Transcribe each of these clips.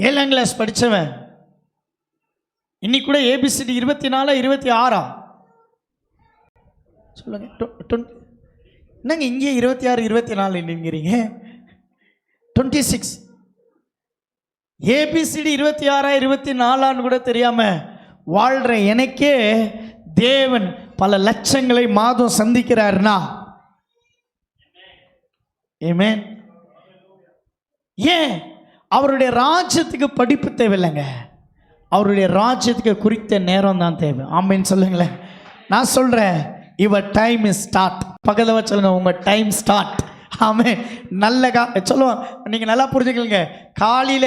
7ஆம் கிளாஸ் படித்தவன் இன்னைக்கு கூட ஏபிசிடி 24 26 சொல்லுங்க. என்னங்க இங்கே 26 24 என்னங்கிறீங்க? 26 ஏபிசிடி 26 24 கூட தெரியாம வாழ்ற எனக்கே தேவன் பல லட்சங்களை மாதம் சந்திக்கிறார்னா, ஆமென். ஏன்? அவருடைய ராஜ்யத்துக்கு படிப்பு தேவையில்லைங்க, அவருடைய ராஜ்யத்துக்கு குறித்த நேரம் தான் தேவை. ஆமென் சொல்லுங்களேன். நான் சொல்றேன், யுவர் டைம் இஸ் ஸ்டார்ட். பக்கத்தில் வச்சு சொல்லுங்க, உங்க டைம் ஸ்டார்ட். ஆமே. நல்ல சொல்லுவோம், நீங்க நல்லா புரிஞ்சுக்கலுங்க. காலையில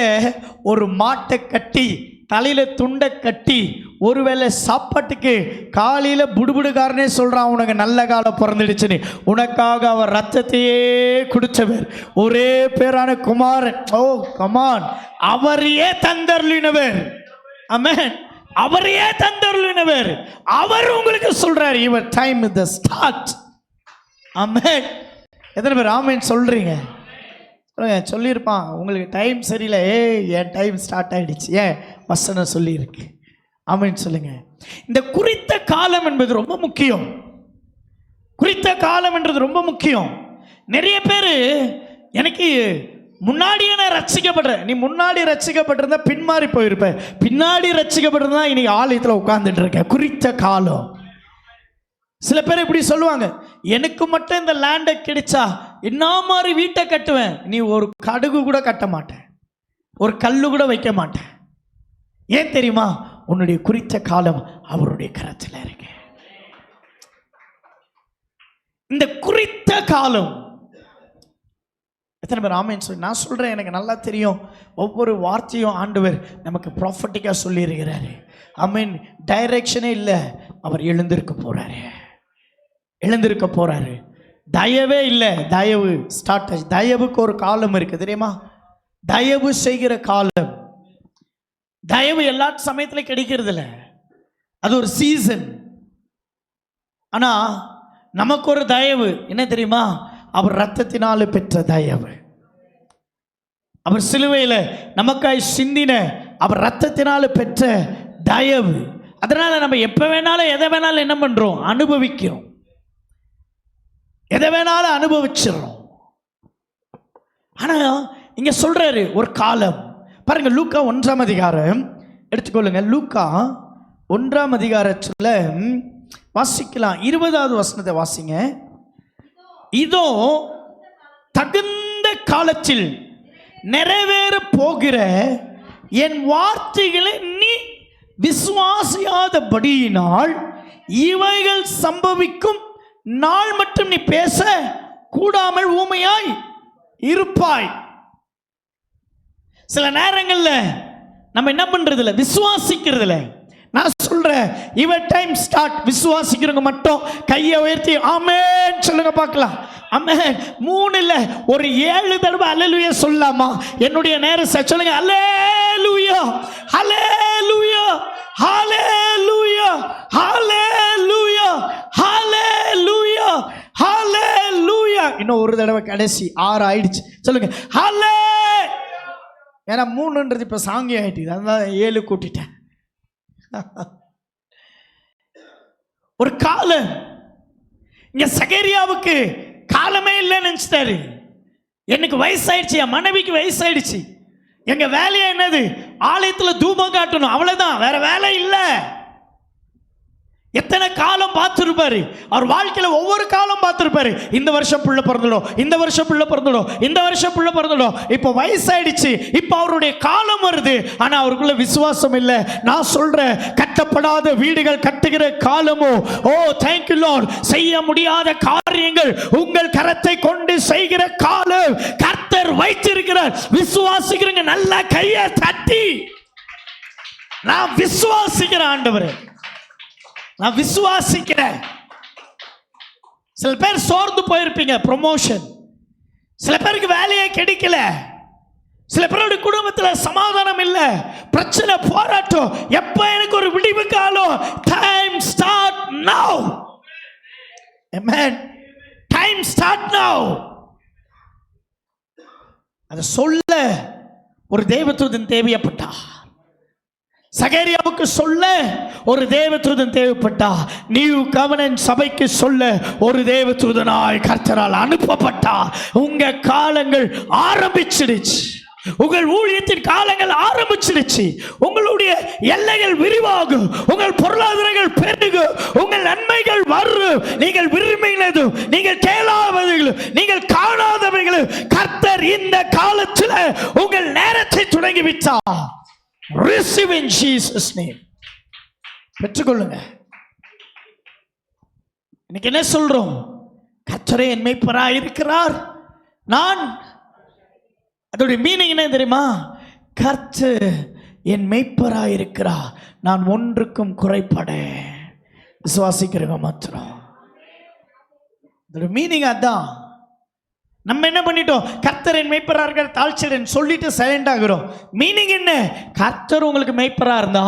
ஒரு மாட்டை கட்டி தலையில துண்டை கட்டி ஒருவேளை சாப்பாட்டுக்கு காலையில புடுபுடுக்காரனே சொல்றான், உனக்கு நல்ல காலம் பிறந்துடுச்சுன்னு. உனக்காக அவர் ரத்தத்தையே குடிச்சவர், ஒரே பேரான குமாரன். ஓ கமான், அவரையே தந்தருளினவர். ஆமென். அவரையே தந்தருளினவர். அவர் உங்களுக்கு சொல்றாரு, your time is the start. Amen. எத்தனை பேர் ஆமென் சொல்றீங்க? சொல்லியிருப்பான், உங்களுக்கு டைம் சரியில்லை. என் டைம் ஸ்டார்ட் ஆயிடுச்சு. ஏன்? வசனம் சொல்லியிருக்கு. ஆமென் சொல்லுங்க. இந்த குறித்த காலம் என்பது ரொம்ப முக்கியம். குறித்த காலம் என்றது ரொம்ப முக்கியம். நிறைய பேர் எனக்கு முன்னாடியே நான் ரட்சிக்கப்படுறேன். நீ முன்னாடி ரட்சிக்கப்பட்டிருந்தா பின்மாறி போயிருப்ப, பின்னாடி ரட்சிக்கப்பட்டிருந்தா இன்னைக்கு ஆலயத்தில் உட்கார்ந்துட்டு இருக்க. குறித்த காலம். சில பேர் இப்படி சொல்லுவாங்க, எனக்கு மட்டும் இந்த லேண்டை கிடைச்சா என்ன மாதிரி வீட்டை கட்டுவேன். நீ ஒரு கடுகு கூட கட்ட மாட்டேன், ஒரு கல்லு கூட வைக்க மாட்டேன். ஏன் தெரியுமா? உன்னுடைய குறித்த காலம் அவருடைய கரத்தில் இருக்கு. இந்த குறித்த காலம் எத்தனை பேர் ஆமென் சொல்லி? நான் சொல்றேன், எனக்கு நல்லா தெரியும். ஒவ்வொரு வார்த்தையும் ஆண்டவர் நமக்கு ப்ராஃபட்டிக்கா சொல்லி இருக்கிறாரு. ஆமென். டைரக்ஷனே இல்லை, அவர் எழுந்திருக்க போறாரு, எழுந்திருக்க போறாரு. தயவே இல்லை, தயவு ஸ்டார்ட் ஆச்சு. தயவுக்கு ஒரு காலம் இருக்கு தெரியுமா? தயவு செய்கிற காலம். தயவு எல்லா சமயத்திலும் கிடைக்கிறது இல்லை, அது ஒரு சீசன். ஆனா நமக்கு ஒரு தயவு என்ன தெரியுமா? அவர் ரத்தத்தினால பெற்ற தயவு. அவர் சிலுவையில் நமக்காய் சிந்தின அவர் ரத்தத்தினால பெற்ற தயவு. அதனால நம்ம எப்ப வேணாலும் எதை வேணாலும் என்ன பண்றோம்? அனுபவிக்கிறோம். எதை வேணாலும் அனுபவிச்சிடறோம். ஆனா இங்க சொல்றாரு ஒரு காலம். பாருங்க, லூக்கா 1ஆம் அதிகாரம் எடுத்துக்கொள்ளுங்க. லூக்கா 1ஆம் அதிகாரத்துல வாசிக்கலாம். 20வது வசனத்தை வாசிங்க. இதோ தகுந்த காலத்தில் நிறைவேற போகிற என் வார்த்தைகளை நீ விசுவாசியாதபடியினால் இவைகள் சம்பவிக்கும் நாள் மட்டும் நீ பேச கூடாமல் ஊமையாய் இருப்பாய். சில நேரங்கள்ல நம்ம என்ன பண்றது இல்லை, விசுவாசிக்கிறது இல்லை. நான் சொல்றேன், யுவர் டைம் ஸ்டார்ட். விசுவாசிக்கிறவங்க மட்டும் கையை உயர்த்தி ஆமென் சொல்லுங்க பார்க்கலாம். ஆமென். 3 இல்ல, ஒரு 7 தடவை அல்லேலூயா சொல்லலாமா? என்னுடைய நேரம் சொல்லுங்க, அல்லேலூயா அல்லேலூயா அல்லேலூயா அல்லேலூயா அல்லேலூயா அல்லேலூயா. இன்னும் ஒரு தடவை, கடைசி 6 ஆயிடுச்சு. சொல்லுங்க ஹல்லே. ஏன்னா 3ன்றது இப்ப சாங்கி ஆயிட்டு, அதான் 7 கூட்டிட்டேன். ஒரு காலம். இங்க சகரியாவுக்கு காலமே இல்லைன்னு நினைச்சிட்டாரு. எனக்கு வயசாயிடுச்சு, என் மனைவிக்கு வயசாயிடுச்சு, எங்க வேலையை என்னது? ஆலயத்தில் தூபம் காட்டணும், அவ்வளவுதான், வேற வேலை இல்லை. எத்தனை காலம் பார்த்துருப்பாரு அவர் வாழ்க்கையில. ஒவ்வொரு காலம் பார்த்துருப்பாரு. இந்த வருஷம் புள்ள பிறந்துடும், இந்த வருஷம் புள்ள பிறந்துடும், இந்த வருஷம் புள்ள பிறந்துடும். இப்போ வயசாயிடுச்சு, இப்போ அவருடைய காலம் வருது. ஆனா அவருக்குள்ள விசுவாசம் இல்லை. நான் சொல்றேன், கட்டப்படாத வீடுகள் கட்டுகிற காலமோ, ஓ தேங்க்யூ லார்ட், செய்ய முடியாத காரியங்கள் உங்கள் கரத்தை கொண்டு செய்கிற காலம் கர்த்தர் வைத்திருக்கிறார். விசுவாசிக்கிறீங்க? நல்ல கையை தட்டி நான் விசுவாசிக்கிறேன் ஆண்டவரே, நான் விசுவாசிக்கிறேன். சில பேர் சோர்ந்து போயிருப்பீங்க, ப்ரமோஷன். சில பேருக்கு வேலையே கிடைக்கல. சில பேருடைய குடும்பத்தில் சமாதானம் இல்லை, பிரச்சனை, போராட்டம். எப்ப எனக்கு ஒரு விடிவு காலம்? டைம் ஸ்டார்ட் நவ. ஆமென். டைம் ஸ்டார்ட் நவ. அதை சொல்ல ஒரு தேவதூதன் தேவைப்பட்டா. சகரியாவுக்கு சொல்ல ஒரு தேவதூதன் தேவைப்பட்டா. நியூ கவர்னன்ட் சபைக்கு சொல்ல ஒரு தேவதூதனாய் கர்த்தரால் அனுப்பப்பட்டா. உங்க காலங்கள் ஆரம்பிச்சிடுச்சு. உங்கள் ஊழியத்தின் காலங்கள் ஆரம்பிச்சிருச்சு. உங்களுடைய எல்லைகள் விரிவாகும். உங்கள் பொருளாதாரங்கள் பெருகும். உங்கள் நன்மைகள் வரும். நீங்கள் விரும்பினதும் நீங்கள் கேளாதவைகளும் நீங்கள் காணாதவைகளும் கர்த்தர் இந்த காலத்தில் உங்கள் நேரத்தை தொடங்கி விட்டார். Receive in Jesus name. பெற்றுக்கொள்ளுங்க. இன்னைக்கு என்ன சொல்றோம்? கர்த்தரே என் மேய்ப்பராய் இருக்கிறார். நான் அதோட மீனிங் என்ன தெரியுமா? கர்த்தர் என் மேய்ப்பராய் இருக்கிறார், நான் ஒன்றுக்கும் குறைபடேன். விசுவாசிக்கிறவங்க மாத்திரம். அதோட மீனிங் அதான். நம்ம என்ன பண்ணிட்டோம்? கர்த்தர் என் மேய்ப்பரா இருக்கிற தாழ்ச்சிடன் சொல்லிட்டு சைலண்ட் ஆகிறோம். மீனிங் என்ன? கர்த்தர் உங்களுக்கு மேய்ப்பரா இருந்தா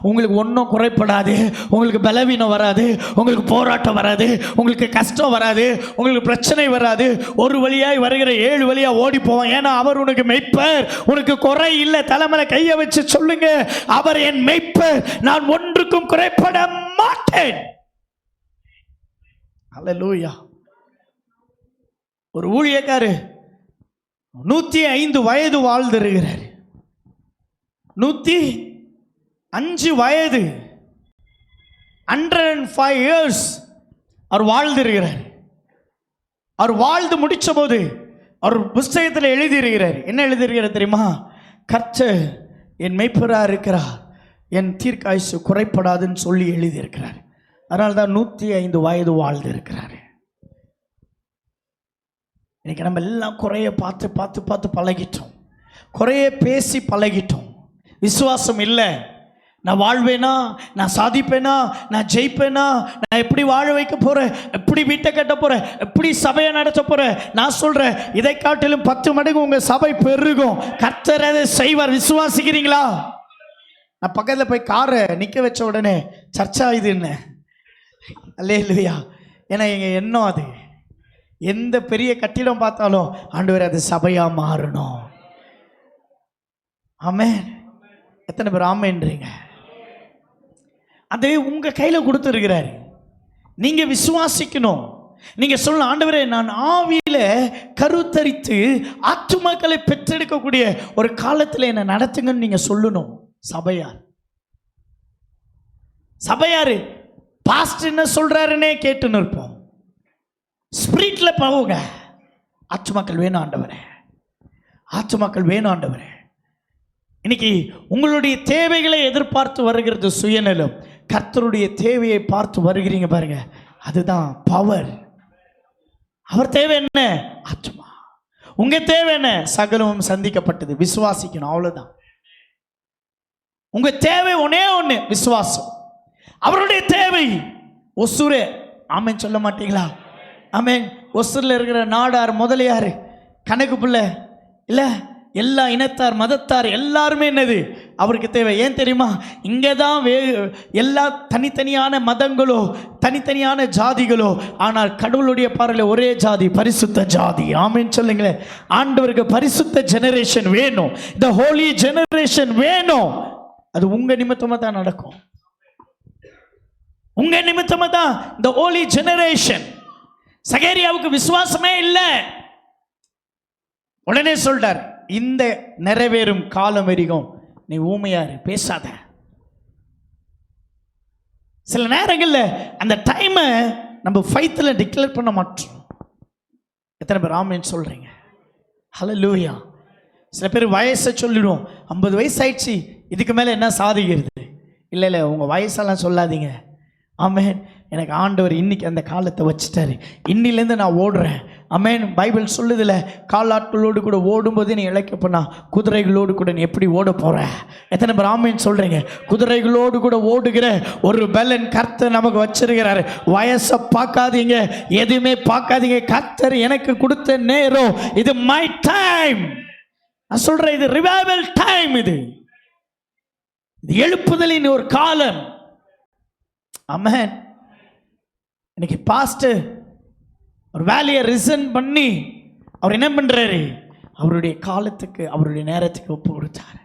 உங்களுக்கு ஒன்றும் குறைப்படாது. உங்களுக்கு பலவீனம் வராது. உங்களுக்கு போராட்டம் வராது. உங்களுக்கு கஷ்டம் வராது. உங்களுக்கு பிரச்சனை வராது. ஒரு வழியாய் வருகிற 7 வழியா ஓடி போவான். ஏன்னா அவர் உனக்கு மேய்ப்பர். உனக்கு குறை இல்லை. தலைமையில கையை வச்சு சொல்லுங்க, அவர் என் மேய்ப்பர், நான் ஒன்றுக்கும் குறைப்பட மாட்டேன். அல்லேலூயா. ஒரு ஊழியக்காரு 105 வயது வாழ்ந்திருக்கிறார். 105 வயது, 105 years அவர் வாழ்ந்திருக்கிறார். அவர் வாழ்ந்து முடிச்ச போது அவர் புஸ்தகத்தில் எழுதியிருக்கிறார். என்ன எழுதியிருக்கிறார் தெரியுமா? கர்த்தர் என் மேய்ப்பரா இருக்கிறார், என் தீர்க்காயுசு குறைப்படாதுன்னு சொல்லி எழுதியிருக்கிறார். அதனால தான் 105 வயது வாழ்ந்து இருக்கிறார். இன்னைக்கு நம்ம எல்லாம் குறைய பார்த்து பார்த்து பார்த்து பழகிட்டோம். குறைய பேசி பழகிட்டோம். விசுவாசம் இல்லை. நான் வாழ்வேனா, நான் சாதிப்பேனா, நான் ஜெயிப்பேனா, நான் எப்படி வாழ வைக்க போறேன், எப்படி வீட்டை கட்ட போறேன், எப்படி சபையை நடத்த போறேன். நான் சொல்றேன், இதை காட்டிலும் 10 மடங்கு உங்க சபை பெருகும். கர்த்தர் அதை செய்வார். விசுவாசிக்கிறீங்களா? நான் பக்கத்தில் போய் காரை நிற்க வச்ச உடனே சர்ச்சா இதுன்னு அல்லேலூயா. ஏன்னா எங்க எண்ணம் அது. எந்த பெரிய கட்டிடம் பார்த்தாலும் ஆண்டவர் அது சபையா மாறணும். ஆமென். எத்தனை பேர் ஆமென்றீங்க? அது உங்க கையில கொடுத்துருக்கிறாரு. நீங்க விசுவாசிக்கணும். நீங்க சொல்லணும், ஆண்டவரே நான் ஆவியில கருத்தரித்து ஆத்துமாக்களை பெற்றெடுக்கக்கூடிய ஒரு காலத்தில் என்ன நடத்துங்கன்னு நீங்க சொல்லணும். சபையார் சபையாரு பாஸ்டர் என்ன சொல்றாருன்னே கேட்டுன்னு இருப்போம். ஸ்பிரிட்ல போங்க. ஆத்துமாக்கள் வேணும் ஆண்டவரே, ஆத்துமாக்கள் வேணும் ஆண்டவரே. இன்னைக்கு உங்களுடைய தேவைகளை எதிர்பார்த்து வருகிறது சுயநலம். கர்த்தருடைய தேவையை பார்த்து வருகிறீங்க பாருங்க, அதுதான் பவர். அவர் தேவை என்ன? ஆத்துமா. உங்க தேவை என்ன? சகலமும் சந்திக்கப்பட்டது. விசுவாசிக்கணும், அவ்வளவுதான். உங்க தேவை ஒன்னே ஒண்ணு, விசுவாசம். அவருடைய தேவை ஒசூரே. ஆமென் சொல்ல மாட்டீங்களா? ஆமென். ஒசூரில் இருக்கிற நாடார், முதலியார், கணக்கு பிள்ளை இல்லை, எல்லா இனத்தார், மதத்தார் எல்லாருமே என்னது அவருக்கு தேவை. ஏன் தெரியுமா? இங்கே தான் எல்லா தனித்தனியான மதங்களோ தனித்தனியான ஜாதிகளோ, ஆனால் கடவுளுடைய பார்வையில் ஒரே ஜாதி, பரிசுத்த ஜாதி. ஆமென் சொல்லுங்களேன். ஆண்டவருக்கு பரிசுத்த ஜெனரேஷன் வேணும். இந்த ஹோலி ஜெனரேஷன் வேணும். அது உங்க நிமித்தமாக தான் நடக்கும். உங்க நிமித்தமாக தான் இந்த ஹோலி ஜெனரேஷன். சகரியாவுக்கு விசுவாசமே இல்லை. உடனே சொல்றார், இந்த நிறைவேறும் காலம் வரைக்கும் நீ ஊமையாரு, பேசாத. சில நேரங்களில் அந்த டைமை நம்ம ஃபைத்துல டிக்ளேர் பண்ண மாட்டோம். எத்தனை பேர் ஆமென் சொல்றீங்க? ஹல்லேலூயா. சில பேர் வயசை சொல்லிடுவோம், 50 வயசு ஆயிடுச்சு, இதுக்கு மேலே என்ன சாதிக்கிறது? இல்லை இல்லை, உங்கள் வயசெல்லாம் சொல்லாதீங்க. ஆமென். எனக்கு ஆண்டவர் இன்னைக்கு அந்த காலத்தை வச்சுட்டாரு. இன்னிலேருந்து நான் ஓடுறேன். ஆமென். பைபிள் சொல்லுதில்ல, காலாட்களோடு கூட ஓடும்போது நீ இழைக்கப்பண்ணா குதிரைகளோடு கூட நீ எப்படி ஓட போற? எத்தனை பேர் ஆமென் சொல்றீங்க? குதிரைகளோடு கூட ஓடுகிற ஒரு பலன் கர்த்தர் நமக்கு வச்சிருக்கிறாரு. வயசை பார்க்காதீங்க, எதுவுமே பார்க்காதீங்க. கர்த்தர் எனக்கு கொடுத்த நேரம் இது. My time. நான் சொல்றேன், இது ரிவைவல் டைம். இது எழுப்புதலின் ஒரு காலம். ஆமென். இன்னைக்கு பாஸ்டர் ஒரு வேலையை ரிசைன் பண்ணி அவர் என்ன பண்றாரு? அவருடைய காலத்துக்கு அவருடைய நேரத்துக்கு ஒப்பு கொடுத்தார்.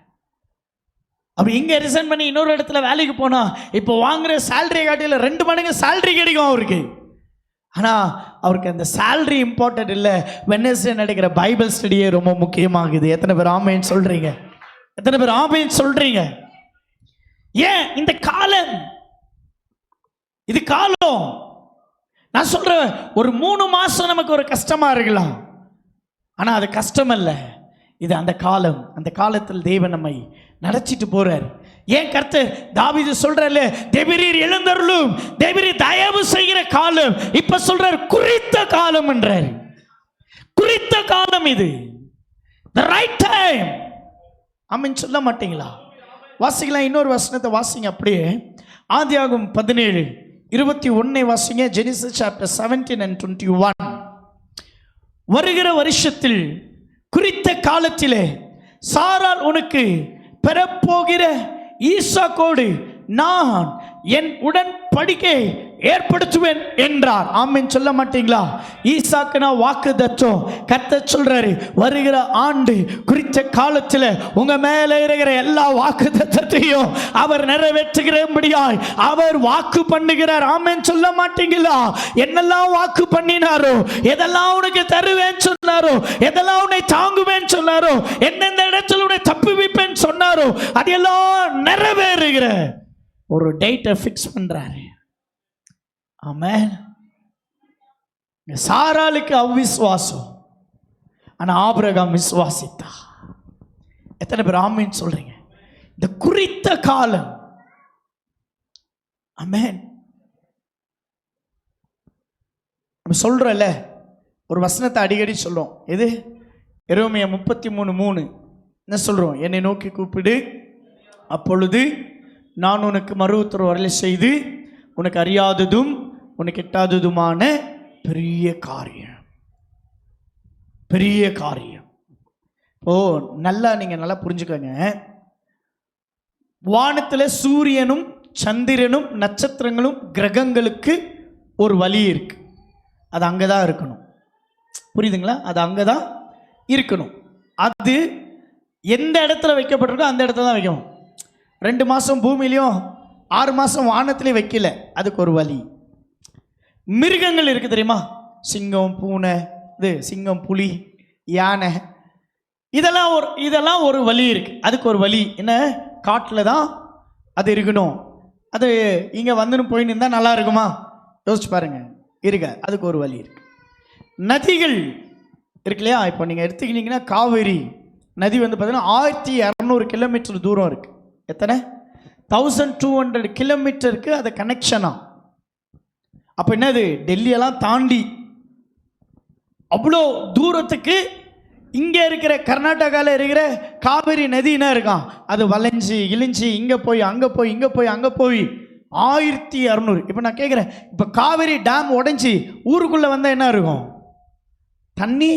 அவர் இங்கே ரிசைன் பண்ணி இன்னொரு இடத்துல வேலைக்கு போனால் இப்போ வாங்குகிற சேலரி காட்டியில் 2 மடங்கு சேலரி கிடைக்கும் அவருக்கு. ஆனால் அவருக்கு அந்த சேலரி இம்பார்ட்டன்ட் இல்லை. வெட்னஸ்டே நடக்கிற பைபிள் ஸ்டடியே ரொம்ப முக்கியமாகுது. எத்தனை பேர் ஆமேன்னு சொல்கிறீங்க? எத்தனை பேர் ஆமேன்னு சொல்கிறீங்க? ஏன் இந்த காலம், இது காலம். நான் சொல்கிறேன், ஒரு 3 மாதம் நமக்கு ஒரு கஷ்டமாக இருக்கலாம், ஆனால் அது கஷ்டம் இல்லை. இது அந்த காலம். அந்த காலத்தில் தேவன் நம்மை நடத்திட்டு போறார். ஏன் கர்த்தர் தாவீது சொல்றாரு, தேவரீர் எழுந்தருளும், தேவரீர் தயவு செய்கிற காலம். இப்ப சொல்றார் குறித்த காலம் என்றார். குறித்த காலம் இது, the right time. ஆமென் சொல்ல மாட்டீங்களா? வாசிக்கலாம், இன்னொரு வசனத்தை வாசிங்க அப்படியே. ஆதியாகமம் 17:21 வாசிங்க. Genesis chapter 17 and 21. வருகிற வருஷத்தில் குறித்த காலத்திலே சாராள் உனக்கு பெறப்போகிற ஈசாக்கோடு நான் என் உடன்படிக்கை ஏற்படுத்துவேன் என்றார். ஆமென் சொல்ல மாட்டீங்களா? ஈசாக்குனா வாக்குத்தத்தம். கர்த்தர் சொல்றாரு, வருகிற ஆண்டு குறித்த காலத்தில் உங்க மேல இருக்கிற எல்லா வாக்குத்தத்தத்தையும் அவர் நிறைவேற்றுகிறபடியாய் அவர் வாக்கு பண்ணுகிறார். ஆமென் சொல்ல மாட்டீங்களா? என்னெல்லாம் வாக்கு பண்ணினாரோ, எதெல்லாம் உனக்கு தருவேன்னு சொன்னாரோ, எதெல்லாம் உன்னை தாங்குவேன்னு சொன்னாரோ, எந்தெந்த இடத்துல உன்னை தப்புவிப்பேன்னு சொன்னாரோ, அதெல்லாம் நிறைவேறுகிற ஒரு டேட்டை ஃபிக்ஸ் பண்றாரு. ஆமென். சாராளுக்கு அவ்விசுவாசம், ஆனா ஆபிரகாம் விசுவாசித்தா. எத்தனை பேர் ஆமென் சொல்றீங்க? இந்த குறித்த காலம். ஆமென். நம்ம சொல்றோம்ல, ஒரு வசனத்தை அடிக்கடி சொல்றோம். எது? எரேமியா 33:3 என்ன சொல்றோம்? என்னை நோக்கி கூப்பிடு, அப்பொழுது நான் உனக்கு மறு உத்தரவு வரலை செய்து உனக்கு அறியாததும் உனக்கு எட்டாததுமான பெரிய காரியம். பெரிய காரியம். நல்லா நீங்க நல்லா புரிஞ்சுக்கோங்க. வானத்தில் சூரியனும் சந்திரனும் நட்சத்திரங்களும் கிரகங்களுக்கு ஒரு வழி இருக்கு. அது அங்கதான் இருக்கணும். புரியுதுங்களா? அது அங்கதான் இருக்கணும். அது எந்த இடத்துல வைக்கப்பட்டிருக்கோ அந்த இடத்துல தான் வைக்கணும். 2 மாதம் பூமியிலையும் 6 மாதம் வானத்திலையும் வைக்கல, அதுக்கு ஒரு வழி. மிருகங்கள் இருக்கு தெரியுமா? சிங்கம், பூனை, இது சிங்கம், புலி, யானை, இதெல்லாம் ஒரு வழி இருக்கு. அதுக்கு ஒரு வழி. என்ன? காட்டில் தான் அது இருக்கணும். அது இங்கே வந்துன்னு போயின்னு இருந்தால் நல்லா இருக்குமா? யோசிச்சு பாருங்க. இருக்க அதுக்கு ஒரு வழி இருக்கு. நதிகள் இருக்கு இல்லையா? இப்போ நீங்கள் எடுத்துக்கிட்டீங்கன்னா காவேரி நதி வந்து பார்த்தீங்கன்னா 1200 கிலோமீட்டர் தூரம் இருக்கு. எத்தனை? 1200 கிலோமீட்டருக்கு அது கனெக்ஷனா. அப்போ என்னது? டெல்லியெல்லாம் தாண்டி அவ்வளோ தூரத்துக்கு இங்கே இருக்கிற கர்நாடகாவில் இருக்கிற காவிரி நதி என்ன இருக்கான்? அது வளைஞ்சி இழிஞ்சி இங்கே போய் அங்கே போய் இங்கே போய் அங்கே போய் 1600. இப்போ நான் கேட்குறேன், இப்போ காவிரி டேம் உடைஞ்சி ஊருக்குள்ளே வந்தால் என்ன இருக்கும்? தண்ணி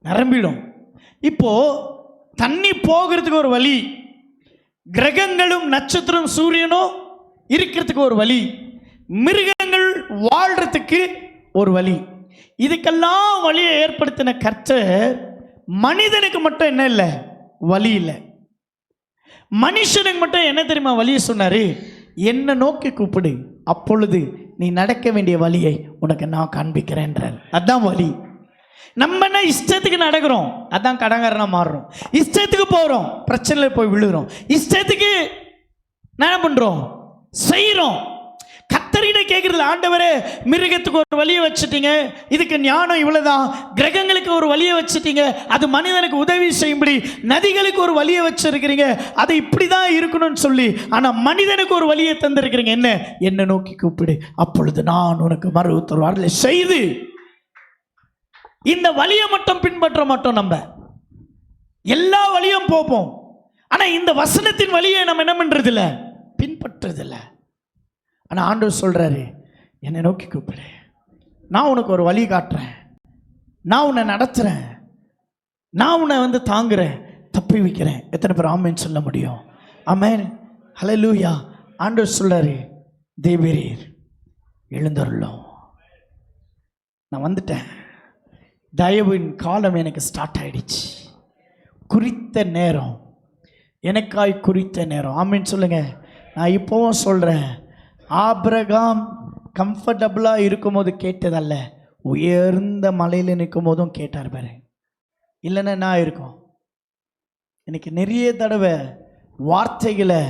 நிரம்பிடும். இப்போ தண்ணி போகிறதுக்கு ஒரு வழி, கிரகங்களும் நட்சத்திரம் சூரியனும் இருக்கிறதுக்கு ஒரு வழி, மிருகங்கள் வாழ்றதுக்கு ஒரு வழி. இதுக்கெல்லாம் வழியை ஏற்படுத்தின கர்த்தர் மனிதனுக்கு மட்டும் என்ன இல்லை? வழி இல்லை. மனுஷனுக்கு மட்டும் என்ன தெரியுமா வழியை சொன்னாரு? என்ன நோக்கி கூப்பிடு, அப்பொழுது நீ நடக்க வேண்டிய வழியை உனக்கு நான் காண்பிக்கிறேன்றார். அதான் வழி. நம்ம என்ன இஷ்டத்துக்கு நடக்கிறோம், அதான் கடங்காரனா மாறுறோம். இஷ்டத்துக்கு போகிறோம், பிரச்சனையில் போய் விழுகிறோம். இஷ்டத்துக்கு என்ன பண்ணுறோம்? செய்கிறோம். கர்த்தர்கிட்ட கேட்குறது, ஆண்டவரே மிருகத்துக்கு ஒரு வழியை வச்சுட்டீங்க, இதுக்கு ஞானம் இவ்வளோதான். கிரகங்களுக்கு ஒரு வழியை வச்சுட்டீங்க, அது மனிதனுக்கு உதவி செய்யும்படி. நதிகளுக்கு ஒரு வழியை வச்சிருக்கிறீங்க, அது இப்படி தான் இருக்கணும்னு சொல்லி. ஆனால் மனிதனுக்கு ஒரு வழியை தந்திருக்கிறீங்க. என்ன நோக்கி கூப்பிடு, அப்பொழுது நான் உனக்கு மறு உத்தரவு வரலை செய்து. இந்த வழியை மட்டும் பின்பற்ற மாட்டோம். நம்ம எல்லா வழியும் போப்போம், ஆனால் இந்த வசனத்தின் வழியை நம்ம என்ன பண்றதில்ல? பின்பற்றதில்லை. ஆனால் ஆண்டவர் சொல்றாரு, என்னை நோக்கி கூப்பிடு, நான் உனக்கு ஒரு வழி காட்டுறேன், நான் உன்னை நடத்துறேன், நான் உன்னை வந்து தாங்குறேன், தப்பி வைக்கிறேன். எத்தனை பேர் ஆமென் சொல்ல முடியும்? ஆமென், ஹல்லேலூயா. ஆண்டவர் சொல்றாரு, தேவரீர் எழுந்தருளும், நான் வந்துட்டேன், தயவின் காலம் எனக்கு ஸ்டார்ட் ஆயிடுச்சு. குறித்த நேரம், எனக்காய் குறித்த நேரம். ஆமீன் சொல்லுங்க. நான் இப்போவும் சொல்கிறேன், ஆபிரகாம் கம்ஃபர்டபுளாக இருக்கும்போது கேட்டதல்ல, உயர்ந்த மலையில் நிற்கும் போதும் கேட்டார் பாரு. இல்லைன்னா நான் இருக்கும். எனக்கு நிறைய தடவை வார்த்தைகளை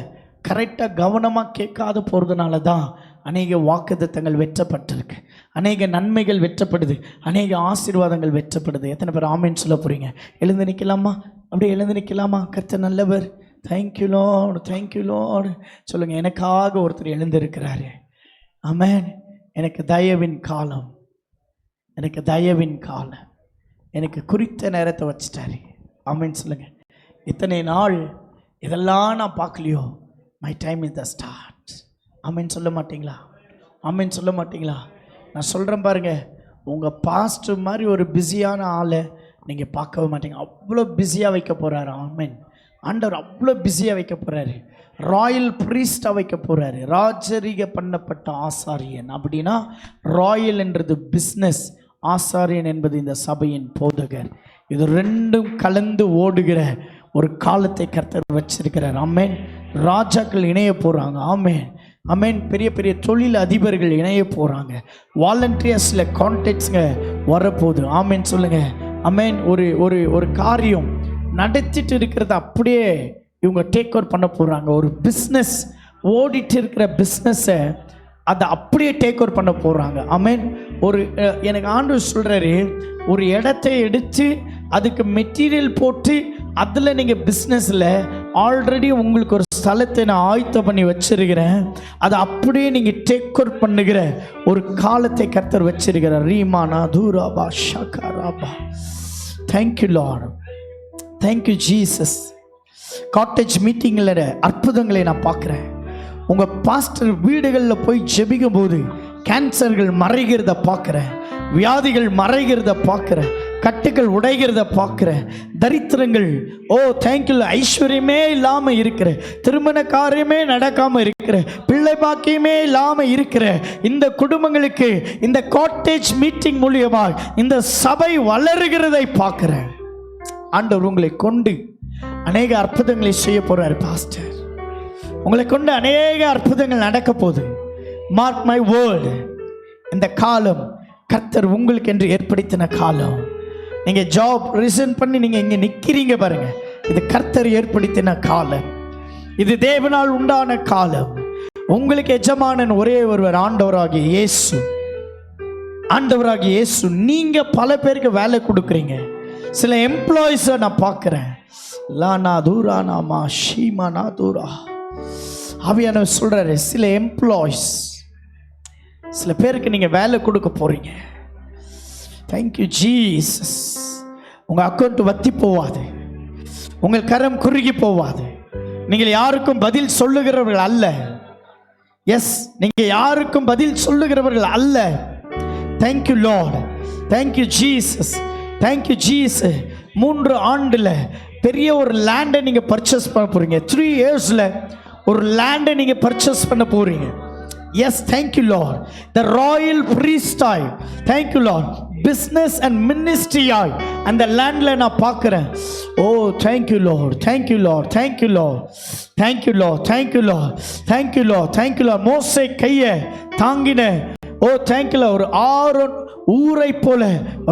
கரெக்டாக கவனமாக கேட்காத போகிறதுனால தான் அநேக வாக்குத்தத்தங்கள் வெற்றப்பட்டிருக்கு, அநேக நன்மைகள் வெற்றப்படுது, அநேக ஆசீர்வாதங்கள் வெற்றப்படுது. எத்தனை பேர் ஆமீன் சொல்ல போகிறீங்க? எழுந்து நிற்கலாமா? அப்படியே எழுந்து நிற்கலாமா? கர்த்தர் நல்லவர். தேங்க்யூ லார்ட், தேங்க்யூ லார்ட் சொல்லுங்கள். எனக்காக ஒருத்தர் எழுந்திருக்கிறாரு. ஆமென். எனக்கு தயவின் காலம், எனக்கு தயவின் காலம், எனக்கு குறித்த நேரத்தை வச்சுட்டாரு. ஆமென் சொல்லுங்கள். இத்தனை நாள் இதெல்லாம் நான் பார்க்கலையோ, my time is the start. Amen சொல்ல மாட்டிங்களா? ஆமென் சொல்ல மாட்டிங்களா? நான் சொல்கிறேன் பாருங்க, உங்கள் பாஸ்டர் மாதிரி ஒரு பிஸியான ஆளை நீங்கள் பார்க்கவே மாட்டீங்க. அவ்வளோ பிஸியாக வைக்க போகிறாரு. ஆமென். ஆண்டவர் அவ்வளோ பிஸியாக வைக்க போகிறாரு. ராயல் ப்ரீஸ்டாக வைக்க போகிறாரு. ராஜரீக பண்ணப்பட்ட ஆசாரியன். அப்படின்னா ராயல் என்றது பிஸ்னஸ், ஆசாரியன் என்பது இந்த சபையின் போதகர். இது ரெண்டும் கலந்து ஓடுகிற ஒரு காலத்தை கர்த்தர் வச்சிருக்கிறார். ஆமென். ராஜாக்கள் இணைய போகிறாங்க. ஆமென், ஆமென். பெரிய பெரிய தொழில் அதிபர்கள் இணைய போகிறாங்க. வாலண்டியர்ஸில் கான்டாக்ட்ஸுங்க வரப்போகுது. ஆமென் சொல்லுங்கள். ஆமென். ஒரு ஒரு ஒரு காரியம் நடத்திட்டு இருக்கிறத அப்படியே இவங்க டேக் ஓவர் பண்ண போகிறாங்க. ஒரு பிஸ்னஸ் ஓடிட்டு இருக்கிற பிஸ்னஸை அதை அப்படியே டேக் ஓவர் பண்ண போகிறாங்க. ஆமென். ஒரு எனக்கு ஆண்டவர் சொல்கிறாரு, ஒரு இடத்தை எடுத்து அதுக்கு மெட்டீரியல் போட்டு அதில் நீங்கள் பிஸ்னஸில் ஆல்ரெடி உங்களுக்கு ஒரு ஸ்தலத்தை நான் ஆயத்தம் பண்ணி வச்சிருக்கிறேன், அதை அப்படியே நீங்கள் டேக் ஓவர் பண்ணுகிற ஒரு காலத்தை கர்த்தர் வச்சிருக்கிறார். ரீமானா தூராபா ஷகாராபா. Thank you Lord, thank you Jesus. Cottage மீட்டிங்கில் அற்புதங்களை நான் பார்க்குறேன். உங்கள் பாஸ்டர் வீடுகளில் போய் ஜெபிக்கும் போது கேன்சர்கள் மறைகிறத பார்க்குறேன், வியாதிகள் மறைகிறத பார்க்குறேன், கட்டுகள் உடைகிறத பார்க்குறேன், தரித்திரங்கள் தேங்க்யூ ஐஸ்வர்யமே இல்லாமல் இருக்கிற, திருமண காரியமே நடக்காமல் இருக்கிற, பிள்ளை பாக்கியமே இல்லாமல் இருக்கிற இந்த குடும்பங்களுக்கு இந்த காட்டேஜ் மீட்டிங் மூலியமாக இந்த சபை வளருகிறதை பார்க்குறேன். ஆண்டவர் உங்களை கொண்டு அநேக அற்புதங்களை செய்ய போகிறார். பாஸ்டர் உங்களை கொண்டு அநேக அற்புதங்கள் நடக்க போகுது. Mark my word. இந்த காலம் கர்த்தர் உங்களுக்கு என்று ஏற்படுத்தின காலம். நீங்கள் ஜாப் ரிசைன் பண்ணி நீங்கள் இங்கே நிற்கிறீங்க பாருங்க, இது கர்த்தர் ஏற்படுத்தின காலம். இது தேவனால் உண்டான காலம். உங்களுக்கு எஜமானன் ஒரே ஒருவர், ஆண்டவராகிய இயேசு. ஆண்டவராகிய இயேசு. நீங்கள் பல பேருக்கு வேலை கொடுக்குறீங்க. சில எம்ப்ளாயிஸை நான் பார்க்குறேன். லானா தூரா நாமா ஷீமானா தூரா. ஆவியானவர் சொல்கிறாரு, சில எம்ப்ளாயிஸ், சில பேருக்கு நீங்கள் வேலை கொடுக்க போகிறீங்க. Thank you Jesus. உங்கள் அக்கௌண்ட் வத்தி போவாது, உங்கள் கரம் குறுகி போவாது. நீங்கள் யாருக்கும் பதில் சொல்லுகிறவர்கள் அல்ல. எஸ், நீங்கள் யாருக்கும் பதில் சொல்லுகிறவர்கள் அல்ல. Thank you Lord, thank you Jesus, thank you Jesus. 3 ஆண்டில் பெரிய ஒரு லேண்டை நீங்கள் பர்ச்சேஸ் பண்ண போகிறீங்க. 3 இயர்ஸில் ஒரு லேண்டை நீங்கள் பர்ச்சேஸ் பண்ண போகிறீங்க. Yes, thank you Lord. The royal ப்ரீஸ்டாய், தேங்க்யூ லார்ட், பிஸ்னஸ் அண்ட் மினிஸ்ட்ரியாய் அந்த லேண்டில் நான் பார்க்குறேன். Thank you Lord, thank you Lord, thank you Lord, thank you Lord, thank you Lord, thank you Lord, thank you Lord. மோசே கையை தாங்கின தேங்க்யூ லார்ட். ஒரு ஆரோன் ஊரை போல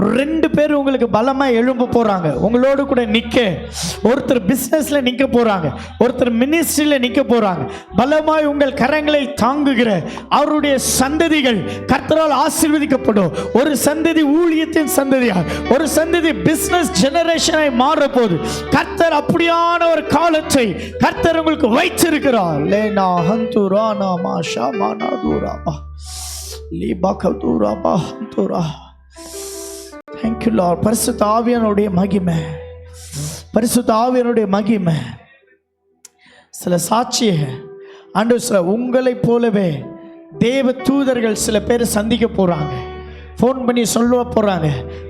2 பேர் உங்களுக்கு பலமாக எழும்ப போகிறாங்க. உங்களோடு கூட நிற்க ஒருத்தர் பிஸ்னஸில் நிற்க போகிறாங்க, ஒருத்தர் மினிஸ்ட்ரியில் நிற்க போகிறாங்க. பலமாய் உங்கள் கரங்களை தாங்குகிற அவருடைய சந்ததிகள் கர்த்தரால் ஆசீர்வதிக்கப்படும். ஒரு சந்ததி ஊழியத்தின் சந்ததியாக, ஒரு சந்ததி பிஸ்னஸ் ஜெனரேஷனை மாறப்போகுது. கர்த்தர் அப்படியான ஒரு காலத்தை கர்த்தர் உங்களுக்கு வைத்திருக்கிறார். லேனா ஹந்துரா நாமா ஷாமானா தூராபா லீபாகதுரா ஹந்துரா. Thank you Lord. பரிசுத்த ஆவியானுடைய மகிமை, பரிசுத்த ஆவியானுடைய மகிமை. சில சாட்சிய ஆண்டவர் சில உங்களைப் போலவே தேவ தூதர்கள் சில பேர் சந்திக்க போகிறாங்க. ஃபோன் பண்ணி சொல்ல போகிறாங்க,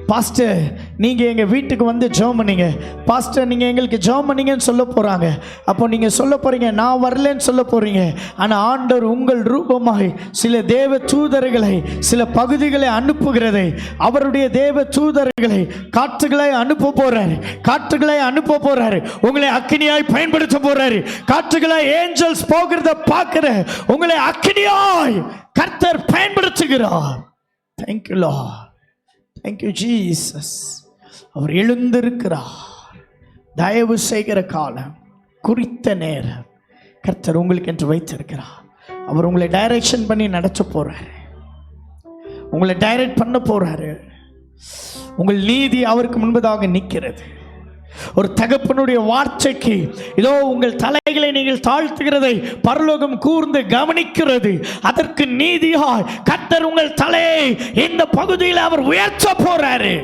பாஸ்டர் நீங்கள் எங்கள் வீட்டுக்கு வந்து ஜெபம் பண்ணீங்க, பாஸ்டர் நீங்கள் எங்களுக்கு ஜெபம் பண்ணீங்கன்னு சொல்ல போகிறாங்க. அப்போ நீங்கள் சொல்ல போகிறீங்க நான் வரலன்னு சொல்ல போகிறீங்க. ஆனால் ஆண்டவர் உங்கள் ரூபமாய் சில தேவ தூதர்களை சில பகுதிகளை அனுப்புகிறதை, அவருடைய தேவ தூதர்களை காற்றுகளை அனுப்ப போகிறாரு, காற்றுகளை அனுப்ப போகிறாரு, உங்களை அக்கினியாய் பயன்படுத்த போகிறாரு. காற்றுகளை ஏஞ்சல்ஸ் போகிறத பார்க்கிற உங்களை அக்கினியாய் கர்த்தர் பயன்படுத்துகிறார். Thank you Lord. Thank you Jesus. அவர் எழுந்திருக்கிறார். தயவு செய்கிற காலம், குறித்த நேரம் கர்த்தர் உங்களுக்கு என்று வைத்திருக்கிறார். அவர் உங்களை டைரக்ஷன் பண்ணி நடத்த போறாரு, உங்களை டைரக்ட் பண்ண போறாரு. உங்கள் நீதி அவருக்கு முன்பதாக நிற்கிறது. ஒரு தகப்பனுடைய வார்த்தைக்கு இதோ உங்கள் தலைகளை நீங்கள் தாழ்த்துகிறதை பரலோகம் கூர்ந்து கவனிக்கிறது. அதற்கு நீதியாய் கர்த்தர் உங்கள் தலையை இந்த பகுதியில் அவர் உயர்த்த போறாரு.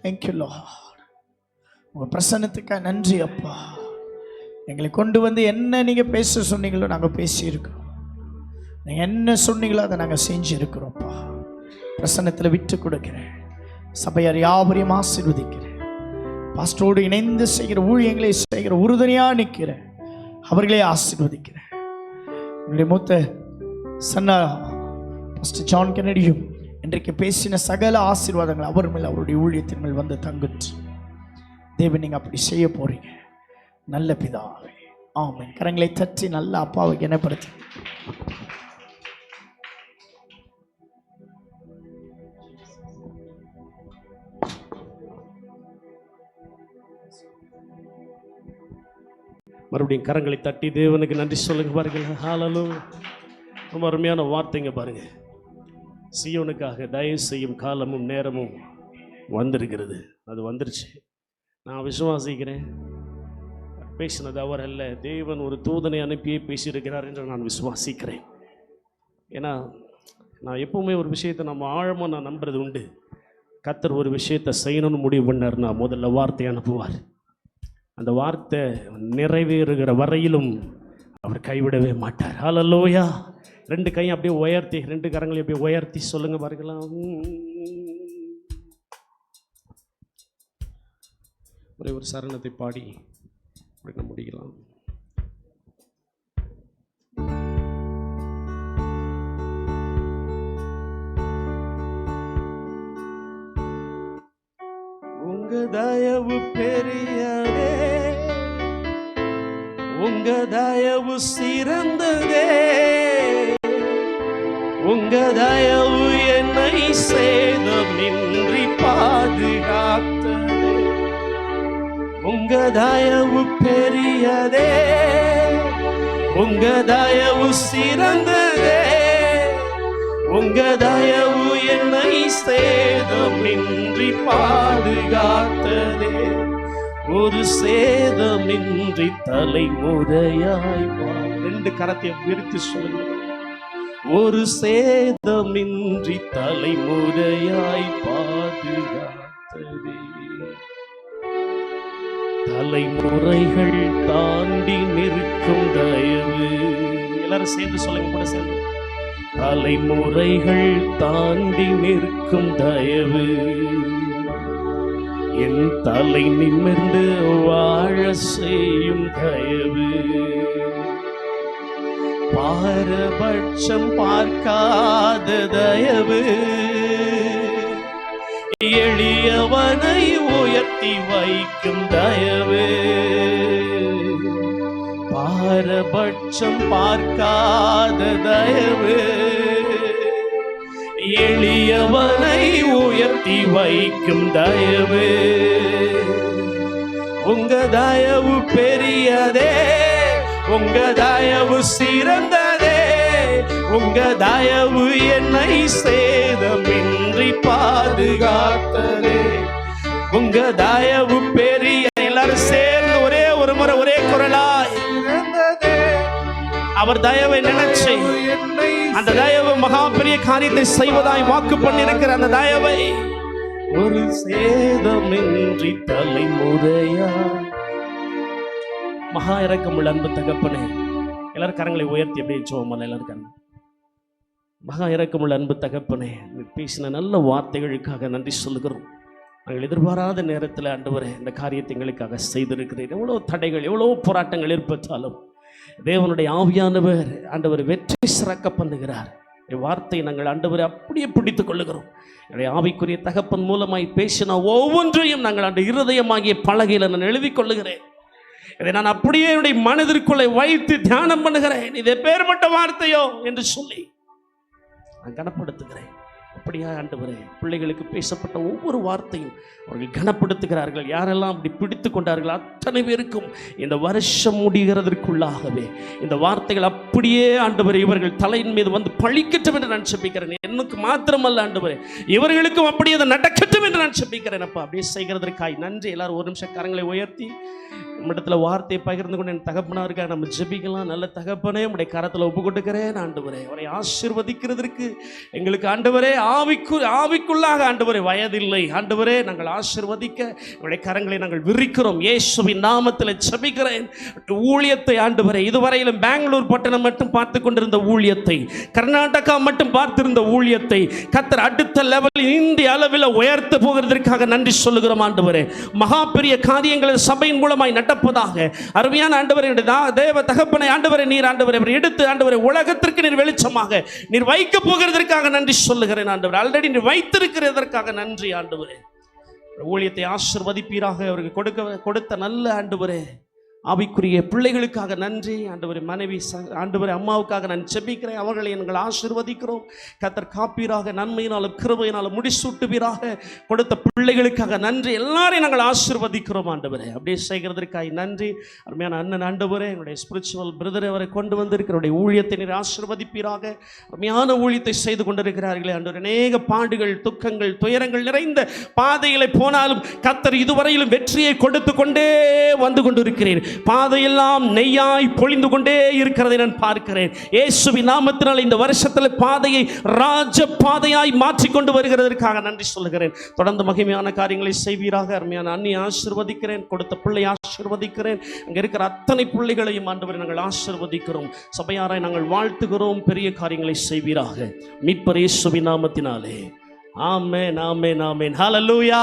Thank you Lord. உங்க பிரசன்னத்துக்காக நன்றி அப்பா. எங்களை கொண்டு வந்து என்ன நீங்க பேச சொன்னீங்களோ நாங்கள் பேசியிருக்கிறோம், நீங்க என்ன சொன்னீங்களோ அதை நாங்கள் செஞ்சிருக்கிறோம்ப்பா. பிரசன்னத்தில் விட்டு கொடுக்கிறேன். சபையார் யாவரையும் ஆசீர்வதிக்கிறேன். பாஸ்டரோடு இணைந்து செய்கிற ஊழியங்களை செய்கிற உறுதுணையாக நிற்கிறேன், அவர்களே ஆசீர்வதிக்கிறேன். என்னுடைய மூத்த சன்னா பாஸ்டர் ஜான் கென்னடியும் இன்றைக்கு பேசின சகல ஆசீர்வாதங்கள் அவர் மேல் அவருடைய ஊழியத்தின் மேல் வந்து தங்குச்சு. தேவன் நீங்கள் அப்படி செய்ய போறீங்க. நல்ல பிதாவே ஆமென். கரங்களை தட்டி நல்ல அப்பாவை கனப்படுத்து. மறுபடியும் கரங்களை தட்டி தேவனுக்கு நன்றி சொல்லுங்க பாருங்கள். ஹல்லேலூயா. ரொம்ப அருமையான வார்த்தைங்க பாருங்க. சீயோனுக்காக தயவு செய்யும் காலமும் நேரமும் வந்திருக்கிறது. அது வந்துருச்சு. நான் விசுவாசிக்கிறேன். பேசினது அவர் அல்ல, தேவன் ஒரு தூதனை அனுப்பியே பேசியிருக்கிறார் என்று நான் விசுவாசிக்கிறேன். ஏன்னா நான் எப்பவுமே ஒரு விஷயத்தை நம்ம ஆழமாக நான் நம்புறது உண்டு. கர்த்தர் ஒரு விஷயத்தை செய்யணும்னு முடிவு பண்ணார்னா முதல்ல வார்த்தை அனுப்புவார். அந்த வார்த்தை நிறைவேறுகிற வரையிலும் அவர் கைவிடவே மாட்டார். ஹல்லேலூயா. ரெண்டு கையும் அப்படியே உயர்த்தி, ரெண்டு கரங்களையும் அப்படியே உயர்த்தி சொல்லுங்க பாருங்களா. ஒரே ஒரு சரணத்தை பாடி அப்படி முடிக்கலாம். உங்க தயவு பெரியதே, உங்க தயவு சிறந்ததே, உங்க தயவு என்னை சேதமின்றி பாதுகாத்ததே. உங்க தயவு பெரியதே, உங்க தயவு சிறந்ததே, உங்க தயவு என்னை சேதமின்றி பாதுகாத்ததே. ஒரு சேதமின்றி தலைமுறையாய் ரெண்டு கரத்தை விரித்து சொல்லுங்க. ஒரு சேதமின்றி தலைமுறையாய் பாதுகாத்ததே. தலைமுறைகள் தாண்டி நிற்கும் தயவு. எல்லாரும் சேர்ந்து சொல்லுங்க, கூட சேர்ந்து. தலைமுறைகள் தாண்டி நிற்கும் தயவு, என் தலை நிமிர்ந்து வாழ செய்யும் தயவு. பாரபட்சம் பார்க்காத தயவு, எளியவனை உயர்த்தி வைக்கும் தயவு. பாரபட்சம் பார்க்காத தயவு, எளியவனை உயர்த்தி வைக்கும் தயவு. உங்க தயவு பெரியதே, உங்க தயவு சிறந்ததே, உங்க தயவு என்னை சேதமின்றி பாதுகாத்ததே. உங்க தயவு பெரிய. எல்லாரும் சேர்ந்து ஒரே ஒரு முறை ஒரே குரலாய் அவர் தயவை நினைச்சு, அந்த தயவு மகா பெரிய காரியத்தை செய்வதாய் வாக்கு பண்ணிருக்கிற அந்த தயவை ஒரு சேதமின்றி தலைமுறையா. மகா இரக்கமுள்ள அன்பு தகப்பனே, எல்லாரும் கரங்களை உயர்த்தி அப்படியே சோமல்ல எல்லாரும் கரங்க. மகா இரக்கமுள்ள அன்பு தகப்பனே, பேசின நல்ல வார்த்தைகளுக்காக நன்றி சொல்லுகிறோம். நாங்கள் எதிர்பாராத நேரத்தில் ஆண்டவரே இந்த காரியத்தை எங்களுக்காக செய்திருக்கிறேன். எவ்வளோ தடைகள், எவ்வளோ போராட்டங்கள் ஏற்பட்டாலும் தேவனுடைய ஆவியானவர் ஆண்டவர் வெற்றி சிறக்க பண்ணுகிறார். வார்த்தை நாங்கள் ஆண்டவரை அப்படியே பிடித்துக் கொள்ளுகிறோம். என்னுடைய ஆவிக்குரிய தகப்பன் மூலமாய் பேசின ஒவ்வொன்றையும் நாங்கள் அந்த இருதயமாகிய பலகையில் நான் எழுதி கொள்ளுகிறேன். இதை நான் அப்படியே என்னுடைய மனதிற்குள்ளே வைத்து தியானம் பண்ணுகிறேன். இது எப்பேற்பட்ட வார்த்தையோ என்று சொல்லி நான் கனப்படுத்துகிறேன். அப்படியா ஆண்டவரே, பிள்ளைகளுக்கு பேசப்பட்ட ஒவ்வொரு வார்த்தையும் அவர்கள் கனப்படுத்துகிறார்கள். யாரெல்லாம் அப்படி பிடித்து கொண்டார்கள் அத்தனை பேருக்கும் இந்த வருஷம் முடிகிறதற்குள்ளாகவே இந்த வார்த்தைகள் அப்படியே ஆண்டவரே இவர்கள் தலையின் மீது வந்து பழிக்கட்டும் என்று நான் செபிக்கிறேன். எனக்கு மாத்திரமல்ல ஆண்டவரே, இவர்களுக்கும் அப்படியே அதை நடக்கட்டும் என்று நான் செபிக்கிறேன். அப்பா, அப்படியே செய்கிறதற்காய் நன்றி. எல்லாரும் ஒரு நிமிஷம் கரங்களை உயர்த்தி நம்மிடத்தில் வார்த்தையை பகிர்ந்து கொண்டு என் தகப்பனாருக்கா நம்ம ஜெபிக்கலாம். நல்ல தகப்பனே, உடைய கரத்தில் ஒப்பு கொடுக்கிறேன் ஆண்டவரே. அவரை ஆசீர்வதிக்கிறதற்கு எங்களுக்கு ஆண்டவரே ஆவிக்குள்ளாக ஆண்டவரே வயதில்லை ஆண்டவரே. நாங்கள் ஆசீர்வதிக்க உடைய கரங்களை நாங்கள் விரிக்கிறோம். இயேசுவின் நாமத்தில் ஜெபிக்கிறேன். ஊழியத்தை ஆண்டவரே, இதுவரையிலும் பெங்களூர் பட்டணம் மட்டும் பார்த்து கொண்டிருந்த ஊழியத்தை, கர்நாடகா மட்டும் பார்த்திருந்த ஊழியத்தை கர்த்தர் அடுத்த லெவலில் இந்திய அளவில் உயர்த்த போகிறதற்காக நன்றி சொல்லுகிறோம் ஆண்டவரே. மகா பெரிய காரியங்களை சபையின் மூலமாய் நடப்பதாக அருமையான ஆண்டவரே, தேவ தகப்பனை ஆண்டவரே, நீர் ஆண்டவரே எடுத்து ஆண்டவரே உலகத்திற்கு நீர் வெளிச்சமாக நீர் வைக்க போகிறதற்காக நன்றி சொல்லுகிறேன் ஆண்டவரே. ஆல்ரெடி நீர் வைத்திருக்கிறதற்காக நன்றி ஆண்டவரே. ஊழியத்தை ஆசீர்வதிப்பீராக. அவருக்கு கொடுத்த நல்ல ஆண்டவரே ஆவிக்குரிய பிள்ளைகளுக்காக நன்றி ஆண்டவரே. மனைவி ஆண்டவரே அம்மாவுக்காக நான் செபிக்கிறேன். அவர்களை எங்கள் ஆசீர்வதிக்கிறோம். கர்த்தர் காப்பீராக, நன்மையினாலும் கிருபையினாலும் முடிசூட்டுவீராக. கொடுத்த பிள்ளைகளுக்காக நன்றி. எல்லாரையும் நாங்கள் ஆசீர்வதிக்கிறோம் ஆண்டவரே. அப்படியே செய்கிறதற்காக நன்றி. அருமையான அண்ணன் ஆண்டவரே, என்னுடைய ஸ்பிரிச்சுவல் பிரதரை அவரை கொண்டு வந்திருக்கிற ஊழியத்தை நீர் ஆசீர்வதிப்பீராக. அருமையான ஊழியத்தை செய்து கொண்டிருக்கிறார்களே ஆண்டவரே. அநேக பாடுகள், துக்கங்கள், துயரங்கள் நிறைந்த பாதைகளை போனாலும் கர்த்தர் இதுவரையிலும் வெற்றியை கொடுத்து கொண்டே வந்து கொண்டிருக்கிறேன். பாதையெல்லாம் நெய்யாய் பொழிந்து கொண்டே இருக்கிறதை நான் பார்க்கிறேன். இயேசுவின் நாமத்தினால் இந்த வருஷத்தில் பாதையை ராஜ பாதையாய் மாற்றிக்கொண்டு வருகிறதற்காக நன்றி சொல்லுகிறேன். தொடர்ந்து மகிமையான காரியங்களை செய்வீராக. அருமையான அண்ணி ஆசீர்வதிக்கிறேன். கொடுத்த பிள்ளை ஆசீர்வதிக்கிறேன். அங்கே இருக்கிற அத்தனை பிள்ளைகளையும் ஆண்டவரை நாங்கள் ஆசீர்வதிக்கிறோம். சபையாரை நாங்கள் வாழ்த்துகிறோம். பெரிய காரியங்களை செய்வீராக. மீட்பர் இயேசுவின் நாமத்தினாலே ஆமென், ஆமென், ஆமென். ஹல்லேலூயா,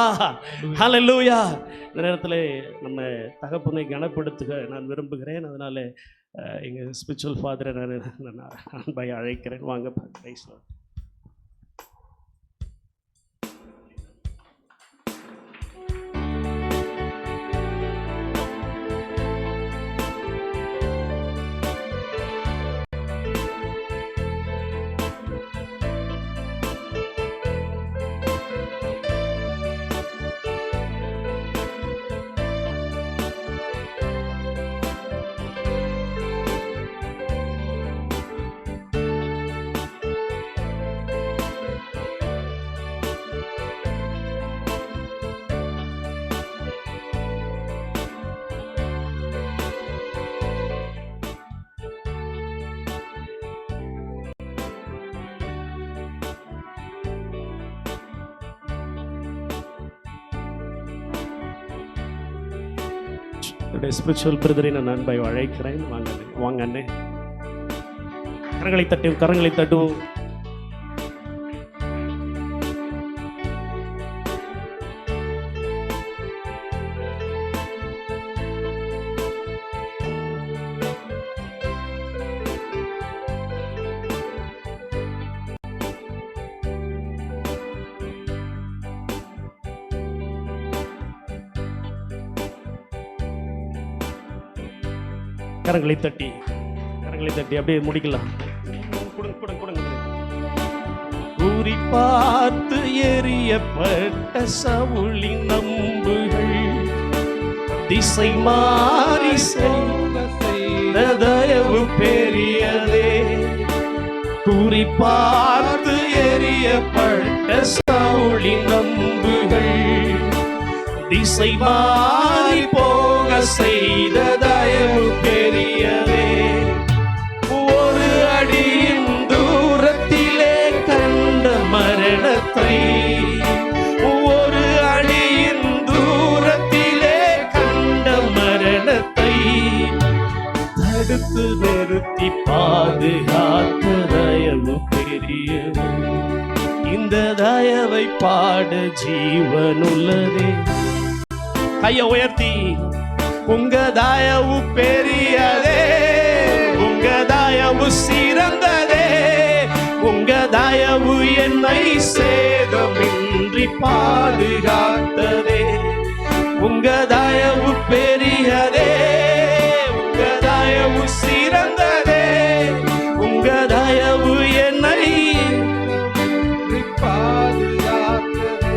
ஹல்லேலூயா. இந்த நேரத்தில் நம்ம தகப்பனை கனப்படுத்துக நான் விரும்புகிறேன். அதனால் எங்கள் ஸ்பிரிச்சுவல் ஃபாதரை நான் அன்பாய் அழைக்கிறேன். வாங்க பிரைஸ் லார்ட். ஸ்பிரிச்சுவல் பிரதரை நான் அன்பாய் அழைக்கிறேன். வாங்க வாங்க அண்ணே. கரங்களை தட்டுவோம், கரங்களை தட்டுவோம். கரங்களை தட்டி அப்படியே முடிக்கலாம். கூறி பார்த்து எரியப்பட்ட சவுளின் நம்புகள் திசை மாறி செய்த தயவு பெரியதே. கூறி பார்த்து எரியப்பட்ட சவுளின் நம்புகள் திசை மாறி போக செய்த தயவு பெரியதே. ஒரு அடியின் தூரத்திலே கண்ட மரணத்தை, ஒரு அடியின் தூரத்திலே கண்ட மரணத்தை தடுத்து நிறுத்தி பாதுகாத்த தயவு பெரிய பாட ஜீவனுள்ளதே. கைய உயர்த்தி உங்க தயவு பெரியதே, உங்க தயவு சிறந்ததே, உங்க தயவு என்னை சேதமின்றி பாதுகாத்ததே. உங்க தயவு பெரியதே, உங்க தயவு சிறந்ததே, உங்க தயவு என்னை பாதுகாத்ததே.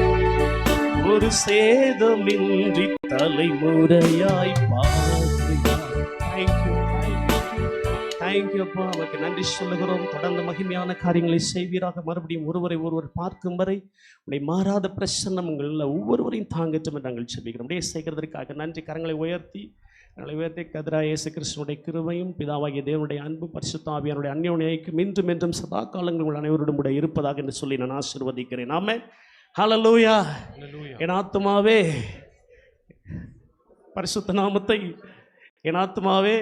ஒரு சேதமின்றி தலைமுறையாய் தேங்க்யூப்பா. அவருக்கு நன்றி சொல்லுகிறோம். தொடர்ந்து மகிமையான காரியங்களை செய்வீராக. மறுபடியும் ஒருவரை பார்க்கும் வரை உடைய மாறாத பிரசன்னம் உங்களில் ஒவ்வொருவரையும் தாங்கட்டும் என்று நாங்கள் செபிக்கிறோம். அப்படியே செய்கிறதற்காக நன்றி. கரங்களை உயர்த்தி கர்த்தராகிய இயேசு கிறிஸ்துவினுடைய கிருபையும் பிதாவாகிய தேவனுடைய அன்பு பரிசுத்த ஆவியானுடைய அந்யோன்ய ஐக்கியம் இன்றும் என்றும் சதா காலங்கள் உங்கள் அனைவரோடும் கூட இருப்பதாக என்று சொல்லி நான் ஆசீர்வதிக்கிறேன். ஆமென். ஹல்லேலூயா. என் ஆத்துமாவே பரிசுத்த நாமத்தை, என் ஆத்துமாவே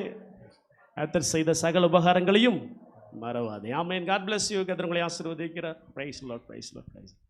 கர்த்தர் செய்த சகல உபகாரங்களையும் மறவாதே. ஆமென். God bless you. கர்த்தர் உங்களை ஆசீர்வதிக்கிறார். Praise the Lord. Praise the Lord. Praise the Lord.